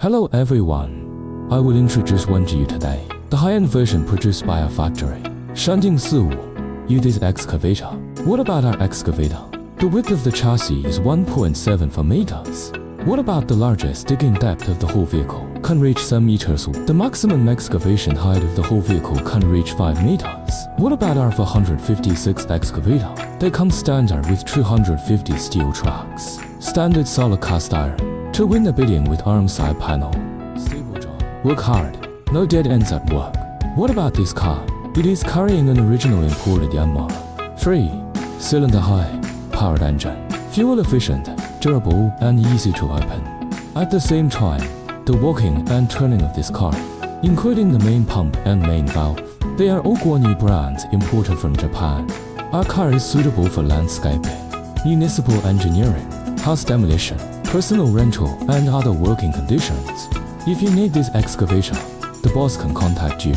Hello everyone, I will introduce one to you today. The high-end version produced by our factory, Shanding SD45U. This excavator. What about our excavator? The width of the chassis is 1.74 meters. What about the largest digging depth of the whole vehicle? Can reach 7 meters. The maximum excavation height of the whole vehicle can reach 5 meters. What about our 456 excavator? They come standard with 250 steel tracks, standard solid cast iron, to win the bidding with arm side panel. Stable job. Work hard. No dead ends at work. What about this car? It is carrying an original imported Yamaha 3-cylinder high-powered engine. Fuel efficient, durable, and easy to open. At the same time, the working and turning of this car, including the main pump and main valve, they are all Guanyu brands imported from Japan. Our car is suitable for landscaping, municipal engineering, house demolition, personal rental, and other working conditions. If you need this excavation, the boss can contact you.